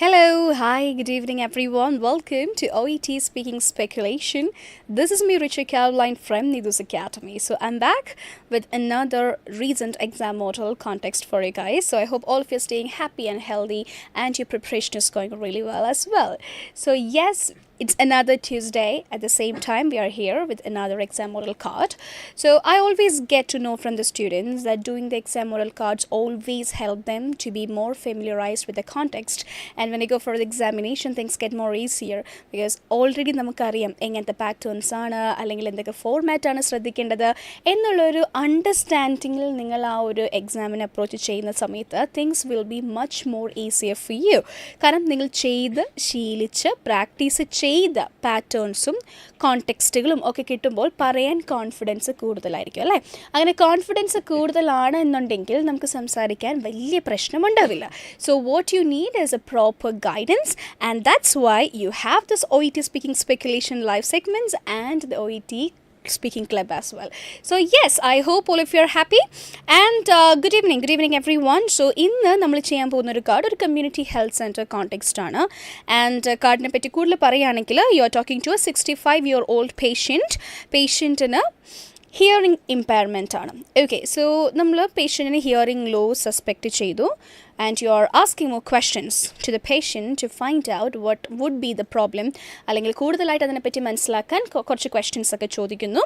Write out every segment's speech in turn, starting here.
Hello, hi, good evening everyone. Welcome to OET Speaking Speculation. This is me, 𝐎𝐿𝐲 from Neethu's Academy. So I'm back with another recent exam model context for you guys. So I hope all of you are staying happy and healthy and your preparation is going really well as well. So yes, it's another Tuesday. At the same time, we are here with another exam model card. So I always get to know from the students that doing the exam model cards always help them to be more familiarized with the context. And when I go for the examination, things get more easier because already നമുക്കറിയാം എങ്ങനത്തെ patterns ആണ് അല്ലെങ്കിൽ എന്തൊക്കെ ഫോർമാറ്റാണ് ശ്രദ്ധിക്കേണ്ടത് എന്നുള്ളൊരു അണ്ടർസ്റ്റാൻഡിങ്ങിൽ നിങ്ങൾ ആ ഒരു എക്സാമിനെ അപ്രോച്ച് ചെയ്യുന്ന സമയത്ത് things will be much more easier for you. കാരണം നിങ്ങൾ ചെയ്ത് ശീലിച്ച് പ്രാക്ടീസ് ചെയ്ത പാറ്റേൺസും കോണ്ടെക്സ്റ്റുകളും ഒക്കെ കിട്ടുമ്പോൾ പറയാൻ കോൺഫിഡൻസ് കൂടുതലായിരിക്കും അല്ലേ. അങ്ങനെ കോൺഫിഡൻസ് കൂടുതലാണ് എന്നുണ്ടെങ്കിൽ നമുക്ക് സംസാരിക്കാൻ വലിയ പ്രശ്നമുണ്ടാവില്ല. So what you need is a proper guidance, and that's why you have this OET Speaking Speculation live segments and the OET Speaking Club as well. So yes, I hope all of you are happy and good evening everyone. So ഇന്ന് നമ്മൾ ചെയ്യാൻ പോകുന്ന ഒരു card ഒരു community health centre context ആണ്. And കാർഡിനെ പറ്റി കൂടുതൽ പറയുകയാണെങ്കിൽ you are talking to a 65-year-old പേഷ്യൻറ്റിന് ഹിയറിംഗ് ഇമ്പയർമെൻ്റ് ആണ്. ഓക്കെ, സോ നമ്മൾ പേഷ്യൻറ്റിന് ഹിയറിംഗ് ലോ സസ്പെക്റ്റ് ചെയ്തു and you are asking more questions to the patient to find out what would be the problem അല്ലെങ്കിൽ കൂടുതലായിട്ട് അതിനെപ്പറ്റി മനസ്സിലാക്കാൻ കുറച്ച് ക്വസ്റ്റ്യൻസ് ഒക്കെ ചോദിക്കുന്നു.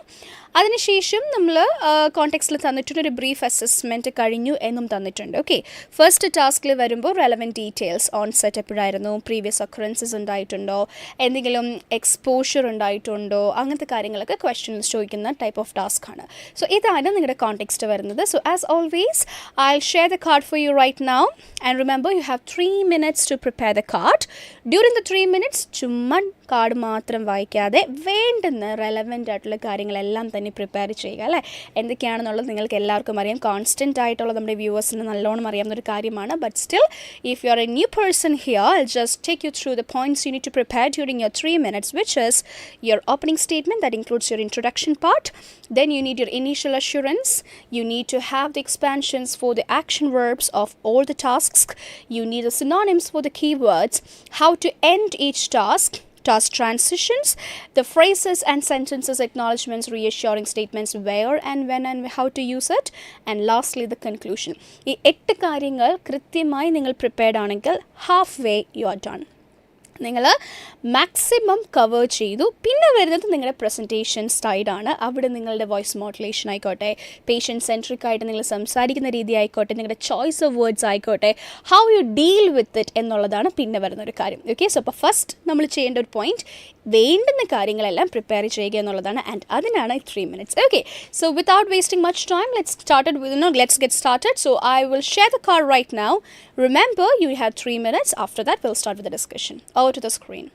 അതിനുശേഷം നമ്മൾ കോണ്ടെക്സ്റ്റിൽ തന്നിട്ടുണ്ട് ഒരു ബ്രീഫ് അസസ്മെൻറ്റ് കഴിഞ്ഞു എന്നും തന്നിട്ടുണ്ട്. ഓക്കെ, ഫസ്റ്റ് ടാസ്കിൽ വരുമ്പോൾ റെലവൻറ്റ് ഡീറ്റെയിൽസ് ഓൺസെറ്റ് എപ്പോഴായിരുന്നു, പ്രീവിയസ് ഒക്കറൻസസ് ഉണ്ടായിട്ടുണ്ടോ, എന്തെങ്കിലും എക്സ്പോഷർ ഉണ്ടായിട്ടുണ്ടോ, അങ്ങനത്തെ കാര്യങ്ങളൊക്കെ ക്വസ്റ്റ്യൻസ് ചോദിക്കുന്ന ടൈപ്പ് ഓഫ് ടാസ്ക് ആണ്. സോ ഇതാണ് നിങ്ങളുടെ കോണ്ടെക്സ്റ്റ് വരുന്നത്. So as always I'll share the card for you right now. And remember, you have 3 minutes to prepare the card. During the 3 minutes, ചുമ്മാ കാർഡ് മാത്രം വായിക്കാതെ വേണ്ടുന്ന റെലവൻ്റ് ആയിട്ടുള്ള കാര്യങ്ങളെല്ലാം തന്നെ പ്രിപ്പയർ ചെയ്യുക അല്ലേ. എന്തൊക്കെയാണെന്നുള്ളത് നിങ്ങൾക്ക് എല്ലാവർക്കും അറിയാം, കോൺസ്റ്റൻ്റ് ആയിട്ടുള്ള നമ്മുടെ വ്യൂവേഴ്സിന് നല്ലോണം അറിയാവുന്ന ഒരു കാര്യമാണ്. But still if you are A new person here, I'll just take you through the points you need to prepare during your 3 minutes, which is your opening statement that includes your introduction part. Then you need your initial assurance. You need to have the expansions for the action verbs of all the tasks. You need the synonyms for the keywords, how to end each task transitions, the phrases and sentences, acknowledgements, reassuring statements, where and when and how to use it, and lastly the conclusion. ഈ 8 കാര്യങ്ങൾ കൃത്യമായി നിങ്ങൾ prepared ആണെങ്കിൽ half way you are done. നിങ്ങൾ maximum cover ചെയ്തു. പിന്നെ വരുന്നത് നിങ്ങളുടെ പ്രസൻറ്റേഷൻ സ്റ്റൈലാണ്. അവിടെ നിങ്ങളുടെ വോയിസ് മോഡുലേഷൻ ആയിക്കോട്ടെ, പേഷ്യൻറ്റ് സെൻട്രിക് ആയിട്ട് നിങ്ങൾ സംസാരിക്കുന്ന രീതി ആയിക്കോട്ടെ, നിങ്ങളുടെ ചോയ്സ് ഓഫ് വേർഡ്സ് ആയിക്കോട്ടെ, how you deal with it എന്നുള്ളതാണ് പിന്നെ വരുന്നൊരു കാര്യം. ഓക്കെ, സോ അപ്പോൾ ഫസ്റ്റ് നമ്മൾ ചെയ്യേണ്ട ഒരു പോയിൻറ്റ് വേണ്ടുന്ന കാര്യങ്ങളെല്ലാം പ്രിപ്പയർ ചെയ്യുക എന്നുള്ളതാണ്. ആൻഡ് അതിനാണ് 3 minutes. Okay, so without wasting much time let's get started. So I will share the card right now. Remember, you have 3 minutes. After that, we'll start with the discussion. Over to the screen.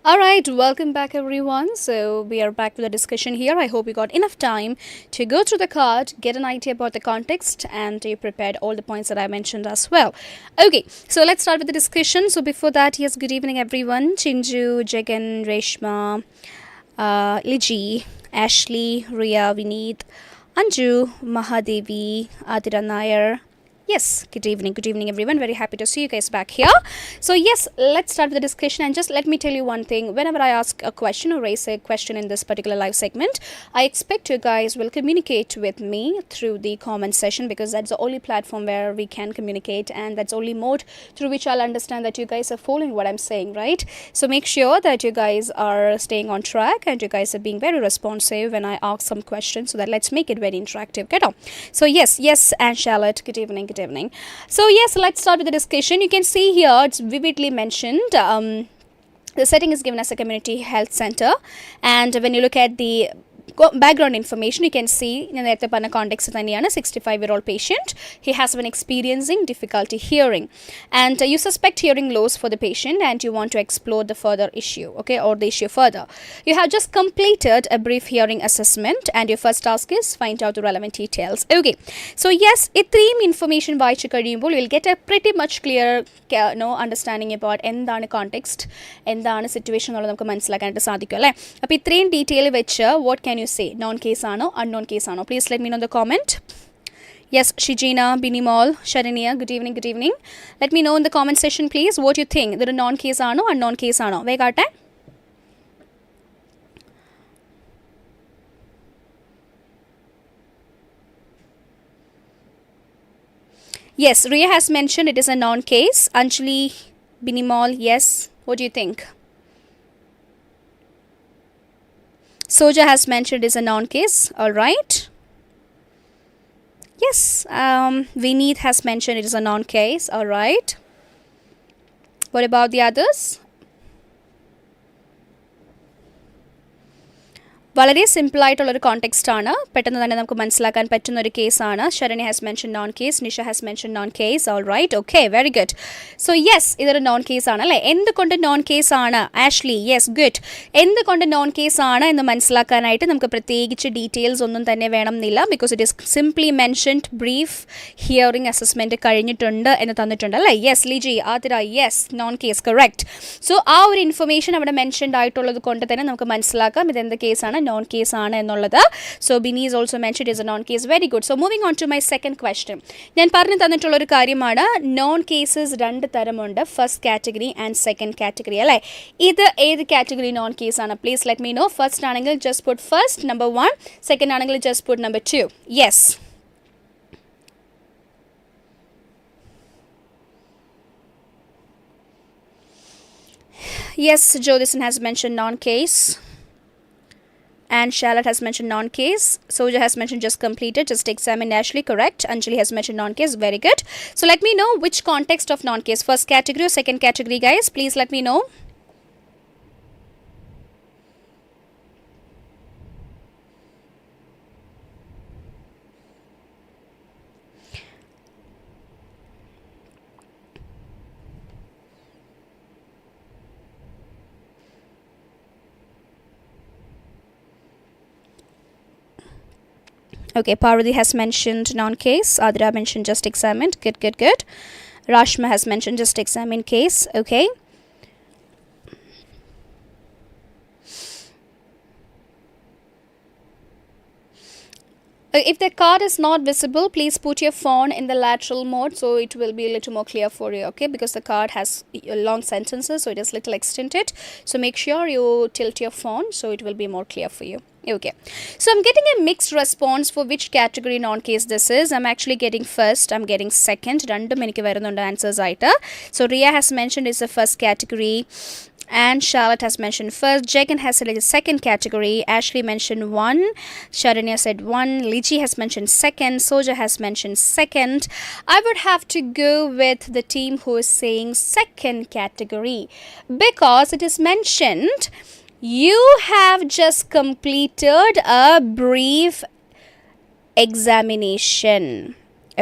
All right, welcome back everyone. So we are back with the discussion here. I hope you got enough time to go through the card, get an idea about the context, and you prepared all the points that I mentioned as well. Okay, so let's start with the discussion. So before that, yes, good evening everyone. Chinju, Jagan, Reshma, Liji, Ashley, Ria, Vineet, Anju, Mahadevi, Adira Nair. Yes, good evening everyone. Very happy to see you guys back here. So yes, let's start with the discussion, and just let me tell you one thing. Whenever I ask a question or raise a question in this particular live segment, I expect you guys will communicate with me through the comment section, because that's the only platform where we can communicate, and that's the only mode through which I'll understand that you guys are following what I'm saying, right? So make sure that you guys are staying on track and you guys are being very responsive when I ask some questions, so that let's make it very interactive. Get on. So yes, and Charlotte, good evening. So yes, let's start with the discussion. You can see here it's vividly mentioned. The setting is given as a community health center, and when you look at the background information, you can see in the context of a 65-year-old patient. He has been experiencing difficulty hearing, and you suspect hearing loss for the patient, and you want to explore the further issue, okay, or the issue further. You have just completed a brief hearing assessment, and your first task is find out the relevant details. Okay, so yes, ഇത്രയും information വായിച്ചു കഴിയുമ്പോൾ you will get a pretty much clear understanding about എന്താണ് context, എന്താണ് situation എന്നുള്ളത് നമുക്ക് മനസ്സിലാക്കാനായിട്ട് സാധിക്കും അല്ലേ. അപ്പോൾ ഇത്രയും ഡീറ്റെയിൽ വെച്ച് what can you say? Non case ആണോ unknown case ആണോ? Please let me know in the comment. Yes, Shijina, Binimol, Sharania, good evening. Let me know in the comment section, please, what you think. ഇതൊരു non case ആണോ unknown case ആണോ? വേഗാട്ടെ. Yes, Ria has mentioned it is a non case. Anjali, Binimol, yes. What do you think? Soja has mentioned it is a non-case. All right. Yes. Vineet has mentioned it is a non-case. All right. What about the others? വളരെ simple ആയിട്ടുള്ളൊരു context ആണ്. പെട്ടെന്ന് തന്നെ നമുക്ക് മനസ്സിലാക്കാൻ പറ്റുന്ന ഒരു കേസാണ്. Saranya has mention non case, Nisha has mention non case. All right, okay, very good. So yes, ഇതൊരു നോൺ കേസ് ആണ് അല്ലേ. എന്തുകൊണ്ട് നോൺ കേസ് ആണ്? Ashley, yes, good. എന്തുകൊണ്ട് നോൺ കേസ് ആണ് എന്ന് മനസ്സിലാക്കാനായിട്ട് നമുക്ക് പ്രത്യേകിച്ച് ഡീറ്റെയിൽസ് ഒന്നും തന്നെ വേണമെന്നില്ല, because it is simply mentioned brief hearing assessment കഴിഞ്ഞിട്ടുണ്ട് എന്ന് തന്നിട്ടുണ്ട് അല്ലേ. Yes, Liji, Athira, yes, non case, correct. So ആ ഒരു ഇൻഫർമേഷൻ അവിടെ മെൻഷൻഡ് ആയിട്ടുള്ളത് കൊണ്ട് തന്നെ നമുക്ക് മനസ്സിലാക്കാം ഇതെന്ത് കേസാണ്, non case ആണ് എന്നുള്ളത്. So Bini is also mentioned as a non case. Very good. So moving on to my second question. ഞാൻ പറഞ്ഞു തന്നിട്ടുള്ള ഒരു കാര്യമാണ്, നോൺ കേസസ് രണ്ട് തരമുണ്ട്, first category and second category അല്ലേ. ഇത് ഏത് കാറ്റഗറി നോൺ കേസ് ആണ്? Please let me know. First ആണെങ്കിൽ just put first number 1, second ആണെങ്കിൽ just put number 2. Yes. Yes, Jodison has mentioned non case. And Charlotte has mentioned non-case. Soja has mentioned just completed, just examined. Ashley, correct. Anjali has mentioned non-case. Very good. So let me know which context of non-case. First category or second category, guys? Please let me know. Okay, Parvati has mentioned non-case. Adira mentioned just examined. Good. Rashma has mentioned just examined case. Okay. If the card is not visible, please put your phone in the lateral mode, so it will be a little more clear for you, okay? Because the card has long sentences, so it is little extended. So make sure you tilt your phone, so it will be more clear for you. Okay, so I'm getting a mixed response for which category non-case this is. I'm actually getting first, I'm getting second. Random eniki varunundu answers aita. So Ria has mentioned it's the first category, and Charlotte has mentioned first. Jagan has said it's second category. Ashley mentioned 1. Sharanya said 1. Lichi has mentioned second. Soja has mentioned second. I would have to go with the team who is saying second category, because it is mentioned you have just completed a brief examination.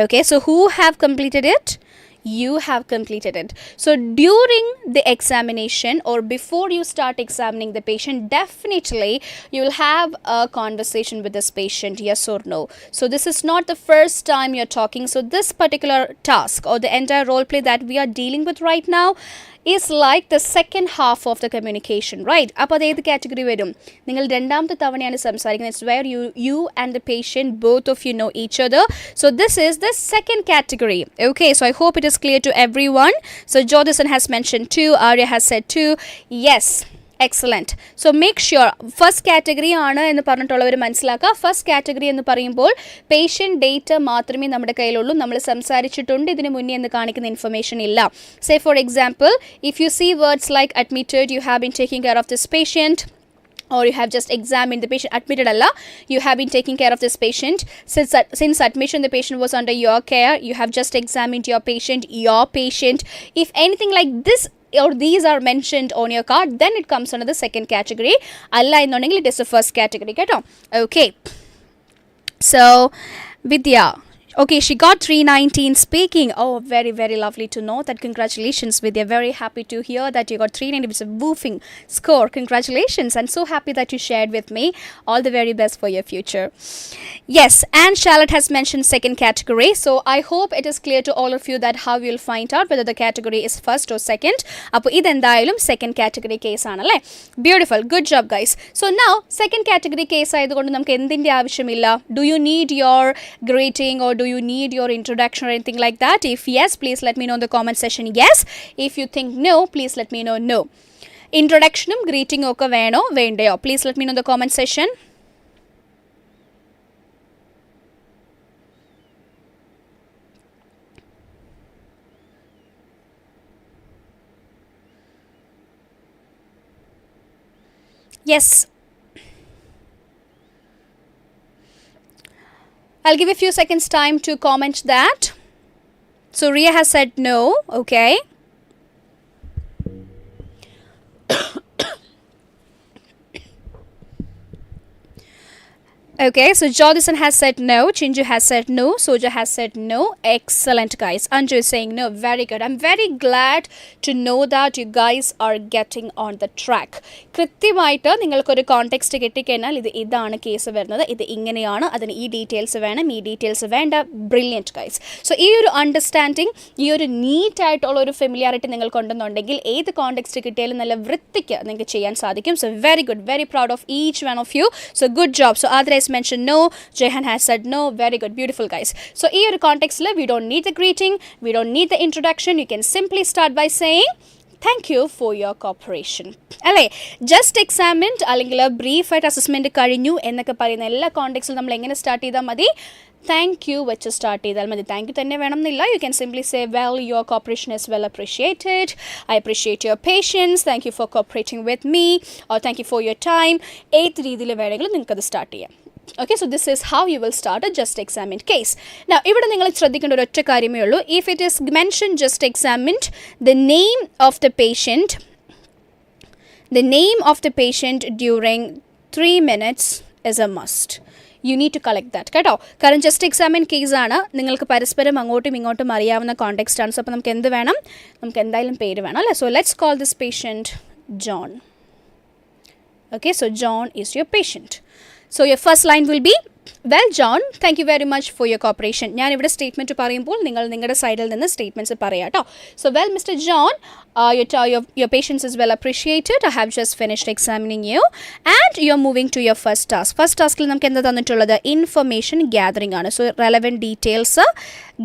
Okay, so who have completed it? you have completed it. So during the examination or before you start examining the patient, definitely you will have a conversation with this patient, yes or no. So this is not the first time you're talking. So this particular task or the entire role play that we are dealing with right now is like the second half of the communication, right? അപ്പോൾ അത് ഏത് category വരും? നിങ്ങൾ രണ്ടാമത്തെ തവണയാണ് സംസാരിക്കുന്നത്. It's where you and the patient, both of you know each other. So this is the second category. Okay, so I hope it is clear to everyone. So Jodison has mentioned 2, Arya has said 2. Yes. Excellent. So make sure first category ആണ് എന്ന് പറഞ്ഞിട്ടുള്ളവർ മനസ്സിലാക്കുക. First category എന്ന് പറയുമ്പോൾ patient data മാത്രമേ നമ്മുടെ കയ്യിലുള്ളൂ. നമ്മൾ സംസാരിച്ചിട്ടുണ്ട് ഇതിന് മുന്നേ എന്ന് കാണിക്കുന്ന ഇൻഫർമേഷൻ ഇല്ല. Say for example, if you see words like admitted, you have been taking care of this patient, or you have just examined the patient. Admitted alla, you have been taking care of this patient. Since admission the patient was under your care, you have just examined your patient. If anything like this or these are mentioned on your card, then it comes under the second category. Alla innondengil it is the first category keto. Okay, so Vidya, okay, she got 319 speaking. Oh, very, very lovely to know that. Congratulations, Vidya. Very happy to hear that you got 390. It's a woofing score. Congratulations. I'm so happy that you shared with me. All the very best for your future. Yes, and Charlotte has mentioned second category. So I hope it is clear to all of you that how you'll find out whether the category is first or second. Appo idendayalum second category case aanalle. Beautiful. Good job, guys. So now second category case ayukondu namukku endinte avashyamilla. Do you need your greeting or do you need your introduction or anything like that? If yes, please let me know in the comment section yes. If you think no, please let me know no. Introduction greeting oka veno vendeyo, please let me know in the comment section. Yes, I'll give a few seconds time to comment that. So Ria has said no. Okay. Okay, so Jodison has said no, Chinju has said no, Soja has said no. Excellent, guys. Anju is saying no. Very good. I'm very glad to know that you guys are getting on the track. കൃത്യമായിട്ട് നിങ്ങൾക്കൊരു context കിട്ടിക്കഴിഞ്ഞാൽ ഇതാണ് case വരുന്നത്, ഇത് ഇങ്ങനെയാണ്, അതിന് ഈ details വേണം, ഈ ഡീറ്റെയിൽസ് വേണ്ട. Brilliant, guys. സോ ഈ ഒരു അണ്ടർസ്റ്റാൻഡിങ്, ഈ ഒരു നീറ്റായിട്ടുള്ള ഒരു ഫെമിലിയാരിറ്റി നിങ്ങൾക്കുണ്ടെന്നുണ്ടെങ്കിൽ ഏത് കോണ്ടെക്സ്റ്റ് കിട്ടിയാലും നല്ല വൃത്തിക്ക് നിങ്ങൾക്ക് ചെയ്യാൻ സാധിക്കും. So very good. Very proud of each one of you. So good job. So Adres mentioned no, Jehan has said no. Very good. Beautiful, guys. So in your context we don't need the greeting, we don't need the introduction. You can simply start by saying thank you for your cooperation. അല്ലേ, just examined അല്ലെങ്കിൽ ബ്രീഫായിട്ട് assessment കഴിഞ്ഞു എന്നൊക്കെ പറയുന്ന എല്ലാ കോണ്ടെക്സ്റ്റിലും നമ്മൾ എങ്ങനെ start ചെയ്താൽ മതി? താങ്ക് യു വെച്ച് സ്റ്റാർട്ട് ചെയ്താൽ മതി. താങ്ക് യു തന്നെ വേണം എന്നില്ല. You can simply say well your corporation is well appreciated, I appreciate your patients, thank you for cooperating with me, or thank you for your time. ഏത് രീതിയിൽ വേണമെങ്കിലും നിങ്ങൾക്കത് സ്റ്റാർട്ട് ചെയ്യാം. Okay, so this is how you will start a just examined case. Now, ഇവിടെ നിങ്ങൾ ശ്രദ്ധിക്കേണ്ട ഒരു ഒറ്റ കാര്യമേ ഉള്ളൂ. If it is mentioned just examined, the name of the patient during 3 minutes is a must. You need to collect that, കേട്ടോ. കാരണം just examine കേസാണ്, നിങ്ങൾക്ക് പരസ്പരം അങ്ങോട്ടും ഇങ്ങോട്ടും അറിയാവുന്ന കോണ്ടെക്സ്റ്റ് ആണ്. സോ അപ്പോൾ നമുക്ക് എന്ത് വേണം? നമുക്ക് എന്തായാലും പേര് വേണം, അല്ലേ? So let's call this patient John. Okay, so John is your patient. So your first line will be, well John, thank you very much for your cooperation. ഞാൻ ഇവിടെ സ്റ്റേറ്റ്മെൻറ്റ് പറയുമ്പോൾ നിങ്ങൾ നിങ്ങളുടെ സൈഡിൽ നിന്ന് സ്റ്റേറ്റ്മെൻറ്റ്സ് പറയാം കേട്ടോ. So well Mr. John, your patience is well appreciated. I have just finished examining you and you're moving to your first task. First taskൽ നമുക്ക് എന്താ തന്നിട്ടുള്ളത്? ഇൻഫർമേഷൻ ഗ്യാതറിംഗ് ആണ്. സോ റെലവൻറ്റ് ഡീറ്റെയിൽസ്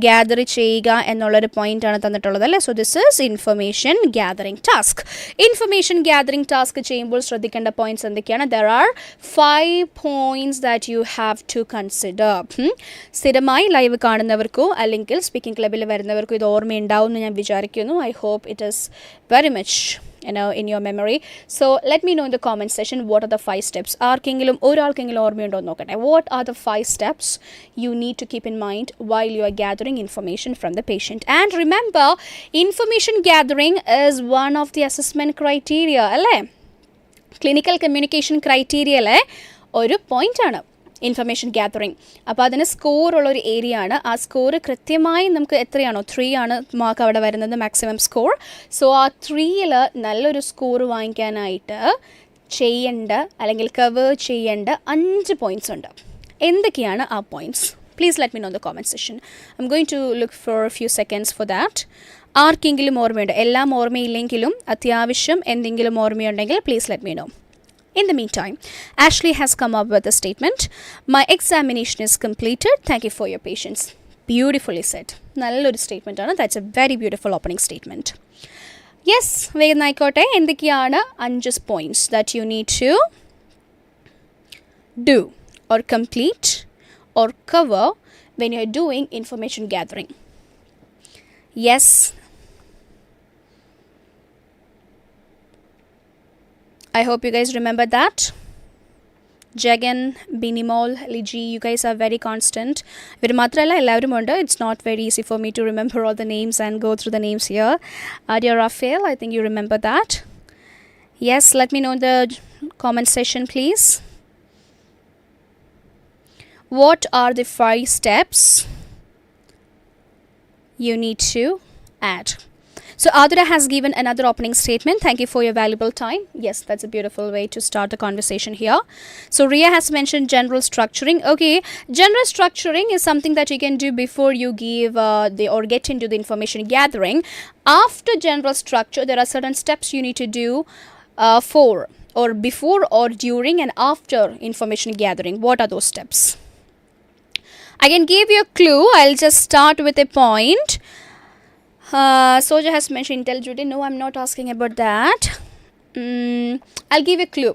ഗ്യാദർ ചെയ്യുക എന്നുള്ളൊരു പോയിൻ്റാണ് തന്നിട്ടുള്ളത്, അല്ലേ? So this is information gathering task. Information gathering task ചെയ്യുമ്പോൾ ശ്രദ്ധിക്കേണ്ട പോയിന്റ്സ് എന്തൊക്കെയാണ്? There are 5 points that you have to consider. സ്ഥിരമായി ലൈവ് കാണുന്നവർക്കോ അല്ലെങ്കിൽ സ്പീക്കിംഗ് ക്ലബിൽ വരുന്നവർക്കോ ഇത് ഓർമ്മയുണ്ടാവും എന്ന് ഞാൻ വിചാരിക്കുന്നു. I hope it is very much in your memory. So let me know in the comment section what are the 5 steps. ആർക്കെങ്കിലും ഒരാൾക്കെങ്കിലും ഓർമ്മയുണ്ടോ എന്ന് നോക്കട്ടെ. What are the 5 steps you need to keep in mind while you are gathering information from the patient? And remember, information gathering is one of the assessment criteria, അല്ലേ? Clinical communication ക്രൈറ്റീരിയയിലെ ഒരു പോയിൻ്റാണ്. Information gathering. അപ്പോൾ അതിന് സ്കോറുള്ളൊരു area ആണ്. ആ score കൃത്യമായി നമുക്ക് എത്രയാണോ 3 ആണ് മാർക്ക് അവിടെ വരുന്നത് മാക്സിമം സ്കോർ. സോ ആ 3ൽ നല്ലൊരു സ്കോർ വാങ്ങിക്കാനായിട്ട് ചെയ്യേണ്ട അല്ലെങ്കിൽ കവർ ചെയ്യേണ്ട 5 പോയിൻറ്റ്സ് ഉണ്ട്. എന്തൊക്കെയാണ് ആ points? Please let me know in the comment section. I M going to look for a few seconds for that. ആർക്കെങ്കിലും ഓർമ്മയുണ്ട്? എല്ലാം ഓർമ്മയില്ലെങ്കിലും അത്യാവശ്യം എന്തെങ്കിലും ഓർമ്മയുണ്ടെങ്കിൽ please let me know. In the meantime, Ashley has come up with a statement. My examination is completed. Thank you for your patience. Beautifully said. നല്ലൊരു statement ആണ്. That's a very beautiful opening statement. Yes, വേഗം ആയിക്കോട്ടെ. എന്തൊക്കെയാണ് 5 points that you need to do or complete or cover when you are doing information gathering? Yes. I hope you guys remember that. Jagan, Binimol, Liji, you guys are very constant. It's not very easy for me to remember all the names and go through the names here. Dear Raphael, I think you remember that. Yes, let me know in the comment section, please. What are the 5 steps you need to add? So Adura has given another opening statement. Thank you for your valuable time. Yes, that's a beautiful way to start the conversation here. So Ria has mentioned general structuring. Okay, general structuring is something that you can do before you give or get into the information gathering. After general structure, there are certain steps you need to do for or before or during and after information gathering. What are those steps? I can give you a clue. I'll just start with a point. Soja has mentioned intelligently. No, I'm not asking about that. I'll give a clue.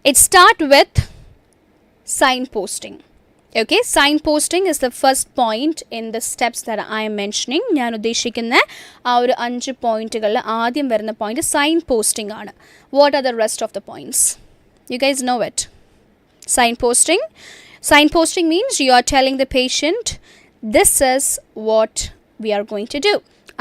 It starts with signposting. Okay, signposting is the first point in the steps that I am mentioning. ഞാൻ ഉദ്ദേശിക്കുന്ന ആ ഒരു 5 പോയിന്റുകളിൽ ആദ്യം വരുന്ന point signposting ആണ്. What are the rest of the points? You guys know it. Signposting. Signposting means you are telling the patient, this is what we are going to do.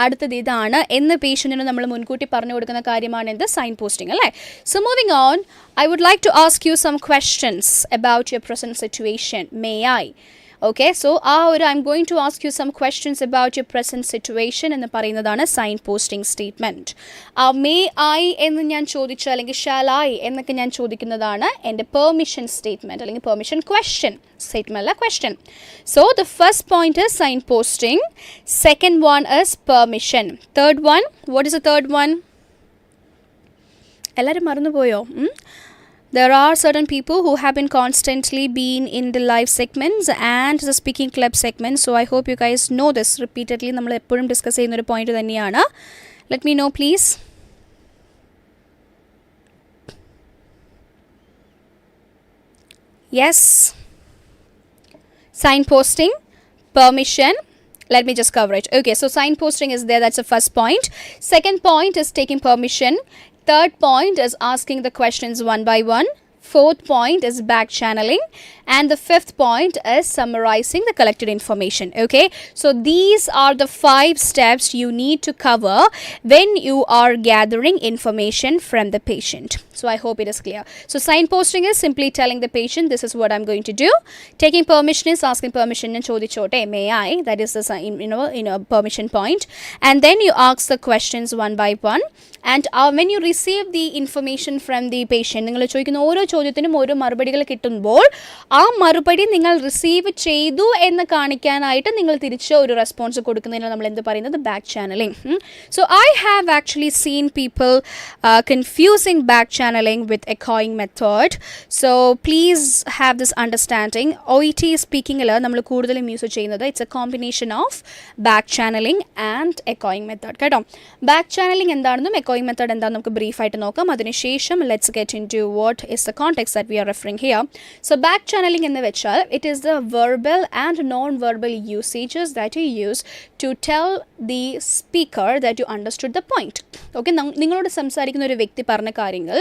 അടുത്തത് ഇതാണ് എന്ന് പേഷ്യൻറ്റിന് നമ്മൾ മുൻകൂട്ടി പറഞ്ഞു കൊടുക്കുന്ന കാര്യമാണ് എന്ത്? സൈൻ പോസ്റ്റിംഗ് അല്ലേ? So moving on, I would like to ask you some questions about your present situation. May I? Okay, so I M going to ask you some questions about your present situation എന്ന് പറയുന്നതാണ് signposting statement. May I എന്ന് ഞാൻ ചോദിച്ചാൽ അല്ലെങ്കിൽ shall I എന്നൊക്കെ ഞാൻ ചോദിക്കുന്നതാണ് എൻ്റെ പെർമിഷൻ സ്റ്റേറ്റ്മെൻറ്റ് അല്ലെങ്കിൽ പെർമിഷൻ ക്വസ്റ്റ്യൻ. Statement അല്ല, question. So the first point is signposting. Second one is permission. Third one, what is the third one? എല്ലാവരും മറന്നുപോയോ? There are certain people who have been constantly in the live segments and the speaking club segments. So I hope you guys know this repeatedly. നമ്മൾ എപ്പോഴും discuss ചെയ്യുന്ന ഒരു point തന്നെയാണ്. Let me know please. Yes. Signposting, permission. Let me just cover it. Okay, so signposting is there. That's the first point. Second point is taking permission. Third point is asking the questions one by one. Fourth point is back channeling. And the fifth point is summarizing the collected information. Okay, so these are the 5 steps you need to cover when you are gathering information from the patient. So I hope it is clear. So signposting is simply telling the patient, this is what I'm going to do. Taking permission is asking permission and chodichote, may I? That is the permission point. And then you ask the questions one by one. And when you receive the information from the patient, നിങ്ങൾ ചോദിക്കുന്ന ഓരോ ചോദ്യത്തിനും ഓരോ മറുപടികൾ കിട്ടുമ്പോൾ ആ മറുപടി നിങ്ങൾ റിസീവ് ചെയ്തു എന്ന് കാണിക്കാനായിട്ട് നിങ്ങൾ തിരിച്ച് ഒരു റെസ്പോൺസ് കൊടുക്കുന്നതിന് നമ്മൾ എന്ത് പറയുന്നത്? Back channelling. So I have actually scene people confusing back channeling with echoing method. So please have this understanding. OET speaking la nammal koodudalam use cheyyunnathu it's a combination of back channeling and echoing method. Keto, back channeling endanennum echoing method endannu namukku brief aayittu nokkam. Adinu shesham let's get into what is the context that we are referring here. So back channeling ennu vechal it is the verbal and non-verbal usages that you use to tell the speaker that you understood the point. Okay, നിങ്ങളോട് സംസാരിക്കുന്ന ഒരു വ്യക്തി പറഞ്ഞ കാര്യങ്ങൾ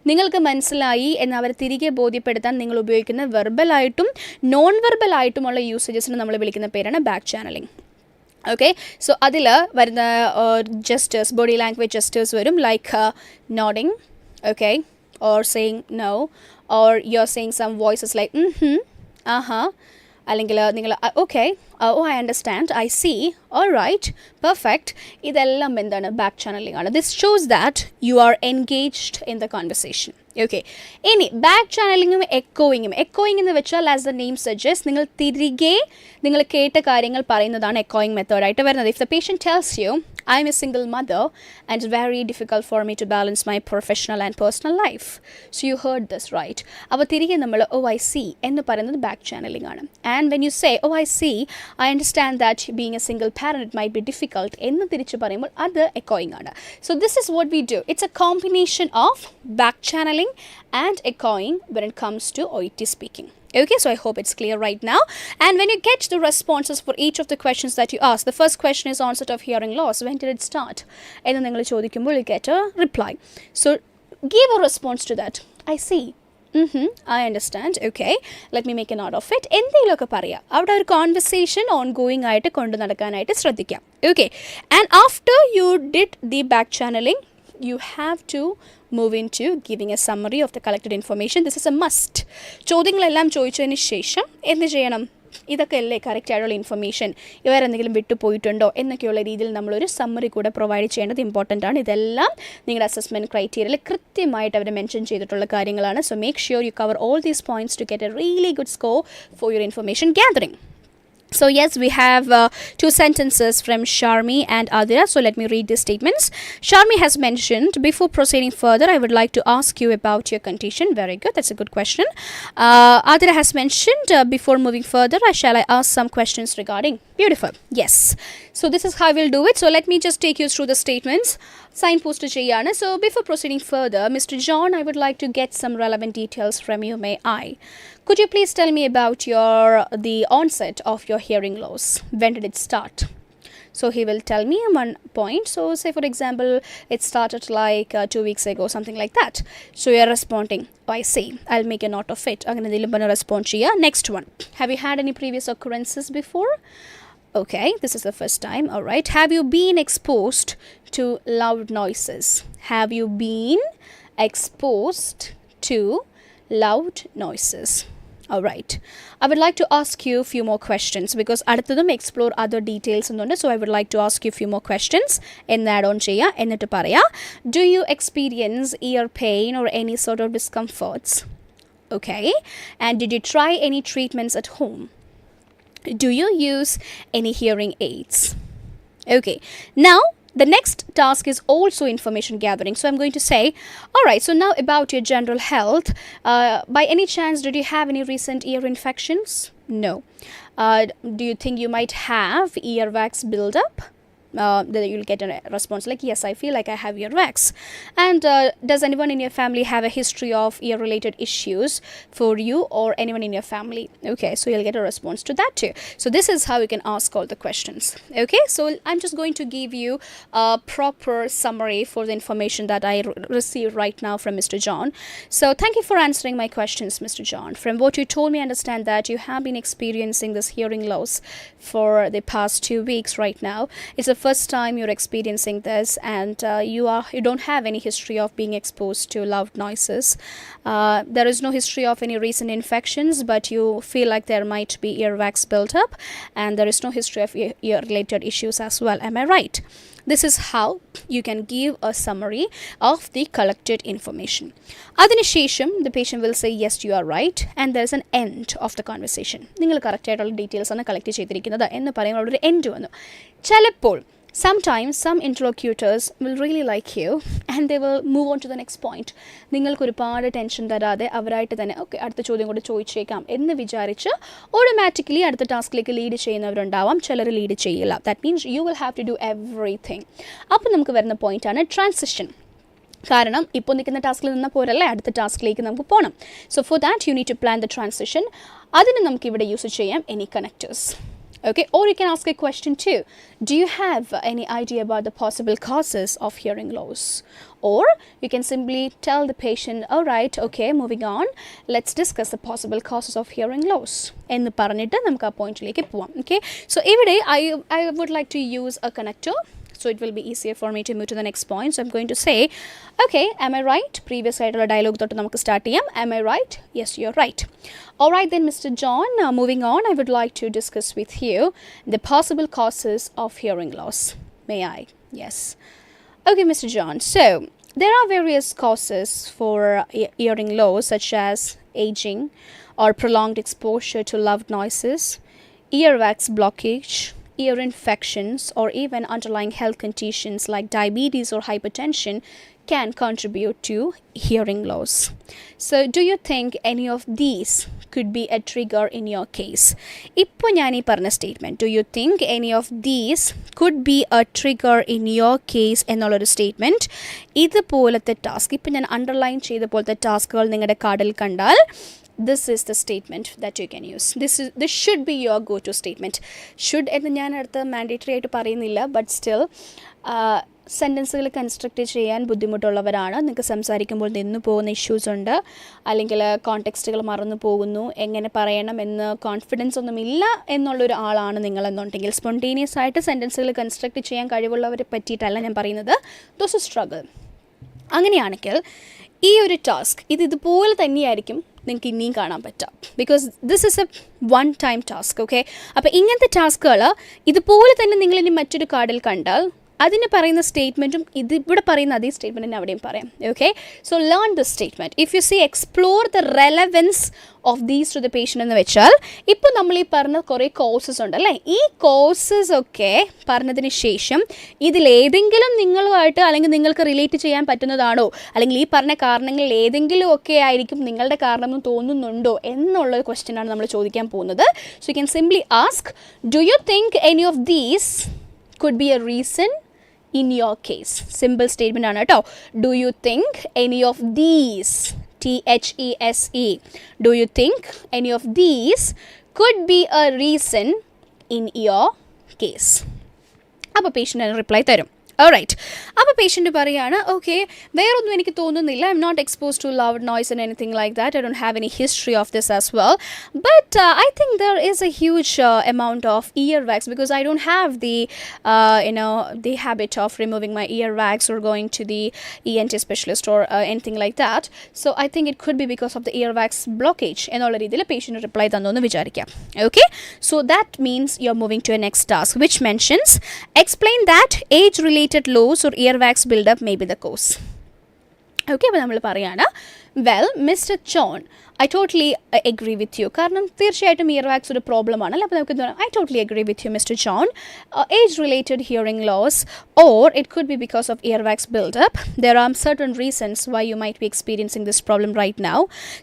നിങ്ങൾക്ക് മനസ്സിലായി എന്ന് അവരെ തിരികെ ബോധ്യപ്പെടുത്താൻ നിങ്ങൾ ഉപയോഗിക്കുന്ന വെർബലായിട്ടും നോൺ വെർബലായിട്ടുമുള്ള യൂസേജസിന് നമ്മൾ വിളിക്കുന്ന പേരാണ് ബാക്ക് ചാനലിംഗ്. ഓക്കെ, സോ അതിൽ വരുന്ന ജസ്റ്റേഴ്സ്, ബോഡി ലാംഗ്വേജ് ജസ്റ്റേഴ്സ് വരും, like nodding, okay, or saying no, or you're saying some voices like അല്ലെങ്കിൽ നിങ്ങൾ okay oh I understand I see all right perfect ഇതെല്ലാം എന്താണ് ബാക്ക് ചാനലിംഗ് ആണ്. This shows that you are engaged in the conversation. Okay, ഇനി back ചാനലിങ്ങും എക്കോയിങ് എന്ന് വെച്ചാൽ ആസ് ദ നെയിം സജസ്റ്റ് നിങ്ങൾ തിരികെ നിങ്ങൾ കേട്ട കാര്യങ്ങൾ പറയുന്നതാണ് എക്കോയിങ് മെത്തേഡായിട്ട് വരുന്നത്. If the patient tells U I am a single mother and it's very difficult for me to balance my professional and personal life. So you heard this right. അപ്പോൾ തിരികെ നമ്മൾ oh I see എന്ന് പറയുന്നത് back channeling ആണ്. And when you say oh I see, I understand that being a single parent it might be difficult എന്ന് തിരിച്ച് പറയുമ്പോൾ അത് എക്കോയിങ് ആണ്. So this is what we do. It's a combination of back channeling and echoing when it comes to OET speaking. Okay, so I hope it's clear right now. And when you get the responses for each of the questions that you ask, the first question is onset of hearing loss. When did it start? And then you get a reply. So give a response to that. I see. I understand. Okay, let me make a note of it. എന്തെങ്കിലുമൊക്കെ പറയാം. അവിടെ ഒരു conversation ongoing ആയിട്ട് കൊണ്ടു നടക്കാനായിട്ട് ശ്രദ്ധിക്കാം. Okay, and after you did the back channeling, you have to move into giving a summary of the collected information. This is a must. ചോദ്യങ്ങളെല്ലാം ചോദിച്ചതിന് ശേഷം എന്ത് ചെയ്യണം? ഇതൊക്കെ അല്ലേ കറക്റ്റ് ആയിട്ടുള്ള ഇൻഫർമേഷൻ, വേറെ എന്തെങ്കിലും വിട്ടുപോയിട്ടുണ്ടോ എന്നൊക്കെയുള്ള രീതിയിൽ നമ്മളൊരു സമ്മറി കൂടെ പ്രൊവൈഡ് ചെയ്യേണ്ടത് ഇമ്പോർട്ടൻ്റ് ആണ്. ഇതെല്ലാം നിങ്ങളുടെ അസസ്മെൻറ്റ് ക്രൈറ്റീരിയയിൽ കൃത്യമായിട്ട് അവർ മെൻഷൻ ചെയ്തിട്ടുള്ള കാര്യങ്ങളാണ്. So make sure you cover all these points to get a really good score for your information gathering. So yes, we have two sentences from Sharmi and Adira. So let me read these statements. Sharmi has mentioned, before proceeding further, I would like to ask you about your condition. Very good, that's a good question. Adira has mentioned, before moving further, shall I ask some questions regarding? Beautiful. Yes. So this is how we'll do it. So let me just take you through the statements. Signpost cheyana. So before proceeding further, Mr. John, I would like to get some relevant details from you. May I? Could you please tell me about the onset of your hearing loss? When did it start? So he will tell me one point. So say for example, it started like 2 weeks ago, something like that. So you are responding, oh, I see. I'll make a note of it. Respond. Next one. Have you had any previous occurrences before? Okay, this is the first time. All right. Have you been exposed to loud noises? Have you been exposed to loud noises? All right. I would like to ask you a few more questions because അടുത്തതും explore other details എന്നുണ്ട്. So I would like to ask you a few more questions. എന്ന് add on ചെയ്യാം. എന്നിട്ട് പറയാം. Do you experience ear pain or any sort of discomforts? Okay. And did you try any treatments at home? Do you use any hearing aids? Okay. Now, the next task is also information gathering. So I'm going to say, all right, so now about your general health. By any chance, did you have any recent ear infections? No. Do you think you might have earwax buildup? Then you'll get a response like, yes, I feel like I have earwax. And does anyone in your family have a history of ear related issues for you or anyone in your family? Okay, so you'll get a response to that too. So this is how you can ask all the questions. Okay, so I'm just going to give you a proper summary for the information that I received right now from Mr. John. So thank you for answering my questions, Mr. John. From what you told me, I understand that you have been experiencing this hearing loss for the past 2 weeks right now. It's the first time you're experiencing this, and you don't have any history of being exposed to loud noises. There is no history of any recent infections, but you feel like there might be earwax built up, and there is no history of ear related issues as well. Am I right? This is how you can give a summary of the collected information. Adinishesham, the patient will say, yes, you are right, and there is an end of the conversation. Ningal correct aayittulla details aanu collect cheythirikkunnathu ennu parayumbol oru end vannu. Chalappol sometimes some interlocutors will really like you and they will move on to the next point. നിങ്ങൾക്ക് ഒരുപാട് tension തരാതെ അവരായിട്ട് തന്നെ okay അടുത്ത ചോദ്യം കൂടെ ചോദിച്ചേക്കാം എന്ന് വിചാരിച്ച് ഓട്ടോമാറ്റിക്കലി അടുത്ത ടാസ്കിലേക്ക് ലീഡ് ചെയ്യുന്നവരുണ്ടാവാം, ചിലർ ലീഡ് ചെയ്യില്ല. That means you will have to do everything. അപ്പോൾ നമുക്ക് വരുന്ന പോയിന്റാണ് ട്രാൻസിഷൻ. കാരണം ഇപ്പോൾ നിൽക്കുന്ന ടാസ്കിൽ നിന്നാൽ പോരല്ലേ അടുത്ത ടാസ്കിലേക്ക് നമുക്ക് പോകണം. So for that you need to plan the transition. അതിന് നമുക്ക് ഇവിടെ യൂസ് ചെയ്യാം any connectors. Okay, or you can ask a question too. Do you have any idea about the possible causes of hearing loss? Or you can simply tell the patient, all right, okay, moving on, let's discuss the possible causes of hearing loss. എന്ന് പറഞ്ഞിട്ട് നമുക്ക് ആ പോയിന്റിലേക്ക് പോവാം. Okay, so ഇവിടെ I would like to use a connector. So it will be easier for me to move to the next point. So I'm going to say, okay, am I right? Previous ആയിട്ടുള്ള dialogue തൊട്ട് നമുക്ക് start ചെയ്യാം. Am I right? Yes, you're right. Alright then, Mr. John, moving on, I would like to discuss with you the possible causes of hearing loss. May I? Yes. Okay, Mr. John. So, there are various causes for hearing loss, such as aging or prolonged exposure to loud noises, earwax blockage, ear infections, or even underlying health conditions like diabetes or hypertension can contribute to hearing loss. So, do you think any of these could be a trigger in your case? ഇപ്പോൾ ഞാൻ ഈ പറഞ്ഞ statement, do you think any of these could be a trigger in your case എന്നുള്ളൊരു statement ഇതുപോലത്തെ task, ഇപ്പം ഞാൻ underline ചെയ്ത പോലത്തെ ടാസ്കുകൾ നിങ്ങളുടെ കാർഡിൽ കണ്ടാൽ this is the statement that you can use. This should be your go-to statement. Should എന്ന് ഞാൻ അടുത്ത മാൻഡേറ്ററി ആയിട്ട് പറയുന്നില്ല, ബട്ട് സ്റ്റിൽ സെൻറ്റൻസുകൾ കൺസ്ട്രക്റ്റ് ചെയ്യാൻ ബുദ്ധിമുട്ടുള്ളവരാണ്, നിങ്ങൾക്ക് സംസാരിക്കുമ്പോൾ നിന്നു പോകുന്ന ഇഷ്യൂസ് ഉണ്ട്, അല്ലെങ്കിൽ കോണ്ടെക്സ്റ്റുകൾ മറന്നു പോകുന്നു, എങ്ങനെ പറയണം എന്ന് കോൺഫിഡൻസ് ഒന്നുമില്ല എന്നുള്ളൊരു ആളാണ് നിങ്ങളെന്നുണ്ടെങ്കിൽ, സ്പോണ്ടേനിയസ് ആയിട്ട് സെൻറ്റൻസുകൾ കൺസ്ട്രക്റ്റ് ചെയ്യാൻ കഴിവുള്ളവരെ പറ്റിയിട്ടല്ല ഞാൻ പറയുന്നത്, ദോസ് സ്ട്രഗിൾ. അങ്ങനെയാണെങ്കിൽ ഈ ഒരു ടാസ്ക് ഇതുപോലെ തന്നെയായിരിക്കും നിങ്ങൾക്ക് ഇനിയും കാണാൻ പറ്റാം, because this is a one time task. Okay, അപ്പോൾ ഇങ്ങനത്തെ ടാസ്കുകൾ ഇതുപോലെ തന്നെ നിങ്ങളിനി മറ്റൊരു കാർഡിൽ കണ്ടാൽ അതിന് പറയുന്ന സ്റ്റേറ്റ്മെൻറ്റും ഇതിവിടെ പറയുന്ന അതേ സ്റ്റേറ്റ്മെൻറ്റിന് അവിടെയും പറയാം. Okay, so learn the statement. If you see explore the relevance of these to the patient എന്ന് വെച്ചാൽ, ഇപ്പോൾ നമ്മൾ ഈ പറഞ്ഞ കുറേ കോഴ്സസ് ഉണ്ടല്ലേ, ഈ കോഴ്സസ് ഒക്കെ പറഞ്ഞതിന് ശേഷം ഇതിലേതെങ്കിലും നിങ്ങളുമായിട്ട് അല്ലെങ്കിൽ നിങ്ങൾക്ക് റിലേറ്റ് ചെയ്യാൻ പറ്റുന്നതാണോ, അല്ലെങ്കിൽ ഈ പറഞ്ഞ കാരണങ്ങളിൽ ഏതെങ്കിലും ഒക്കെ ആയിരിക്കും നിങ്ങളുടെ കാരണം എന്ന് തോന്നുന്നുണ്ടോ എന്നുള്ളൊരു ക്വസ്റ്റ്യനാണ് നമ്മൾ ചോദിക്കാൻ പോകുന്നത്. So you can simply ask, do you think any of these could be a reason in your case. Simple statement ആണ് കേട്ടോ. Do you think any of these, THESE, do you think any of these could be a reason in your case? അപ്പോൾ patient reply തരും. Alright, അപ്പോൾ patient പറയുകയാണ്, okay, വേറൊന്നും എനിക്ക് തോന്നുന്നില്ല, I am not expose to loud noise and anything like that, I don't have any history of this as well, but I think there is a huge amount of ear wax because I don't have the habit of removing my ear wax or going to the ENT specialist or anything like that, so I think it could be because of the ear wax blockage എന്നുള്ള രീതിയിൽ patient reply തന്നു എന്ന് വിചാരിക്കാം. Okay, so that means you're moving to a next task which mentions explain that age related loss or earwax buildup may be the cause. Okay, അപ്പോൾ നമ്മൾ പറയാണ്, well mister John, I totally agree with you. കാരണം തീർച്ചയായിട്ടും ear wax ഒരു problem ആണല്ലോ, അപ്പോൾ നമുക്ക് I totally agree with you mister John. Age related hearing loss or it could be because of earwax buildup. There are certain reasons why you might be experiencing this problem right now.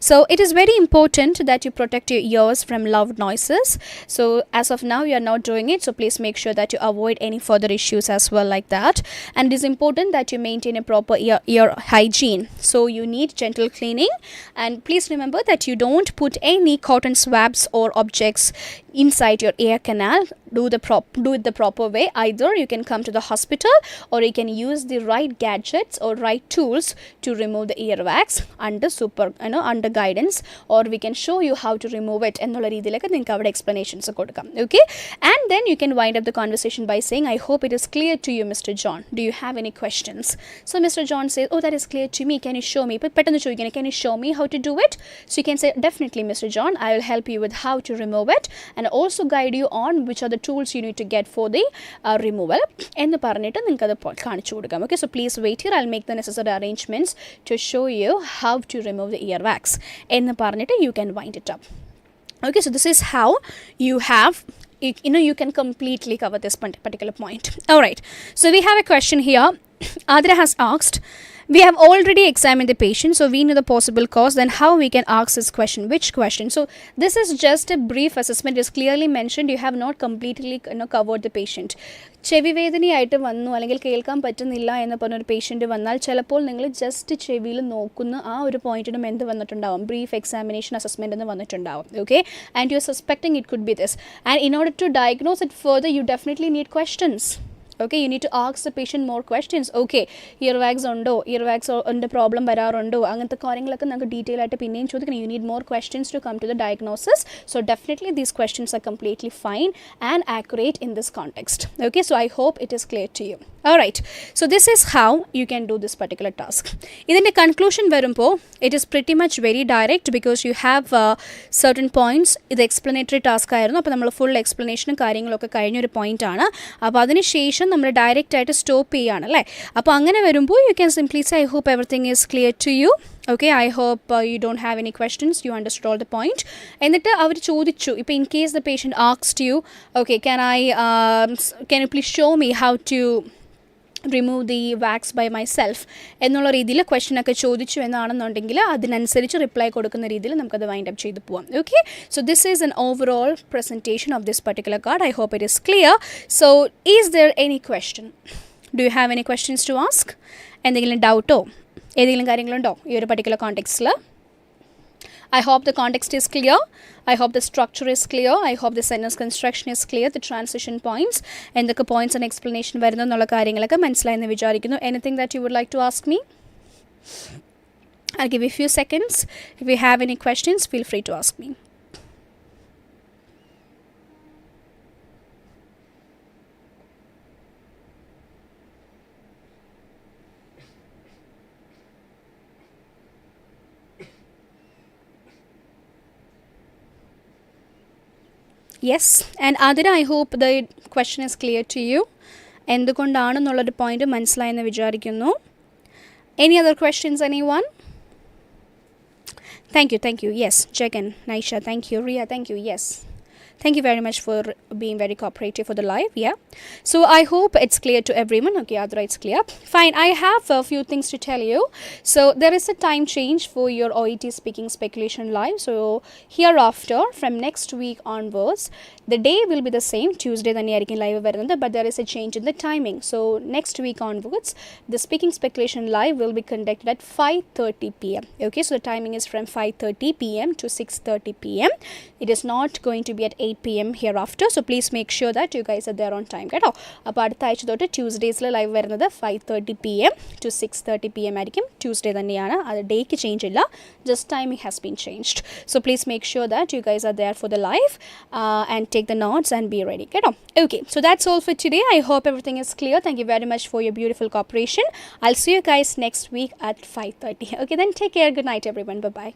So it is very important that you protect your ears from loud noises. So as of now you are not doing it, so please make sure that you avoid any further issues as well like that. And it is important that you maintain a proper ear hygiene. So you need gentle cleaning, and please remember that you don't put any cotton swabs or objects inside your ear canal. Do it the proper way. Either you can come to the hospital or you can use the right gadgets or right tools to remove the earwax under guidance, or we can show you how to remove it ennulla reethilekku ninge avade explanations kodukam. Okay, and then you can wind up the conversation by saying, I hope it is clear to you Mr. John, do you have any questions? So Mr. John says, oh, that is clear to me, can you show me? Pettannu choikkane, can you show me how to do it? So you can say, definitely Mr. John, I will help you with how to remove it and also guide you on which are the tools you need to get for the removal ennu parnittu ninge adu kaanichu kodukam. Okay, so please wait here, I'll make the necessary arrangements to show you how to remove the earwax ennu parnittu you can wind it up. Okay, so this is how you have you can completely cover this particular point. All right, so we have a question here. Adra has asked, we have already examined the patient, so we know the possible cause, then how we can ask this question? Which question? So this is just a brief assessment. It is clearly mentioned you have not completely covered the patient. ചെവി വേദനയായിട്ട് വന്നു അല്ലെങ്കിൽ കേൾക്കാൻ പറ്റുന്നില്ല എന്ന് പറഞ്ഞൊരു patient വന്നാൽ ചിലപ്പോൾ നിങ്ങൾ ജസ്റ്റ് ചെവിയിൽ നോക്കുന്ന ആ ഒരു പോയിന്റിനും എന്ത് വന്നിട്ടുണ്ടാവും, ബ്രീഫ് എക്സാമിനേഷൻ അസസ്മെൻറ്റ് എന്ന് വന്നിട്ടുണ്ടാവും. Okay, and you are suspecting it could be this, and in order to diagnose it further you definitely need questions. Okay, you need to ask the patient more questions. Okay, earwax undo, earwax under problem vararundo, angantha കാര്യങ്ങളൊക്കെ നമുക്ക് detail ആയിട്ട് പിന്നെയും ചോദിക്കണം. You need more questions to come to the diagnosis. So definitely these questions are completely fine and accurate in this context. Okay, so I hope it is clear to you. Alright, so this is how you can do this particular task. ഇതിൻ്റെ conclusion വരുമ്പോൾ it is pretty much very direct because you have certain points. ഇത് explanatory task ആയിരുന്നു. അപ്പോൾ നമ്മൾ full explanation കാര്യങ്ങളൊക്കെ കഴിഞ്ഞൊരു point ആണ്. അപ്പോൾ അതിന് ശേഷം നമ്മൾ ഡയറക്റ്റ് ആയിട്ട് സ്റ്റോപ്പ് ചെയ്യുകയാണ് അല്ലേ. അപ്പോൾ അങ്ങനെ വരുമ്പോൾ you can simply say I hope everything is clear to you. Okay, I hope you don't have any questions, you understood all the point. എന്നിട്ട് അവർ ചോദിച്ചു, ഇപ്പോൾ in case the patient asked you, okay, can you please show me how to remove the wax by myself എന്നുള്ള രീതിയിൽ question ഒക്കെ ചോദിച്ചു എന്നാണെന്നുണ്ടെങ്കിൽ അതിനനുസരിച്ച് reply കൊടുക്കുന്ന രീതിയിൽ നമുക്കത് വൈൻഡ് അപ്പ് ചെയ്ത് പോവാം. Okay, so this is an overall presentation of this particular card. I hope it is clear. So is there any question? Do you have any questions to ask? എന്തെങ്കിലും ഡൗട്ടോ ഏതെങ്കിലും കാര്യങ്ങളുണ്ടോ ഈ ഒരു പർട്ടിക്കുലർ കോണ്ടെക്സ്റ്റിൽ? I hope the context is clear. I hope the structure is clear. I hope the sentence construction is clear. The transition points and the points and explanation വരുന്നു എന്നുള്ള കാര്യങ്ങളൊക്കെ മനസ്സിലായെന്ന് വിചാരിക്കുന്നു. Anything that you would like to ask me? I'll give you a few seconds. If you have any questions, feel free to ask me. Yes, and Adira, I hope the question is clear to you. എന്തുകൊണ്ടാണെന്നുള്ളൊരു point മനസ്സിലായെന്ന് വിചാരിക്കുന്നു. Any other questions, anyone? Thank you. Yes, Jagan, Naisha, thank you. Ria, thank you. Yes. Thank you very much for being very cooperative for the live. Yeah. So I hope it's clear to everyone. Okay, Adra, it's clear. Fine. I have a few things to tell you. So there is a time change for your OET Speaking Speculation live. So hereafter, from next week onwards, the day will be the same. Tuesday the live varundu, but there is a change in the timing. So next week onwards, the Speaking Speculation live will be conducted at 5:30 p.m. Okay, so the timing is from 5:30 p.m. to 6:30 p.m. It is not going to be at 8 p.m. hereafter. So please make sure that you guys are there on time. കേട്ടോ, അപ്പോൾ അടുത്ത ആഴ്ച തൊട്ട് ട്യൂസ്ഡേസിൽ live വരുന്നത് 5:30 p.m. to 6:30 p.m. ആയിരിക്കും. Tuesday തന്നെയാണ്, അത് ഡേക്ക് ചേഞ്ച് ഇല്ല, just timing has been changed. So please make sure that you guys are there for the live and take the notes and be ready. കേട്ടോ, okay, so that's all for today. I hope everything is clear. Thank you very much for your beautiful cooperation. I'll see you guys next week at 5:30. Okay, then take care. Good night everyone. Bye bye.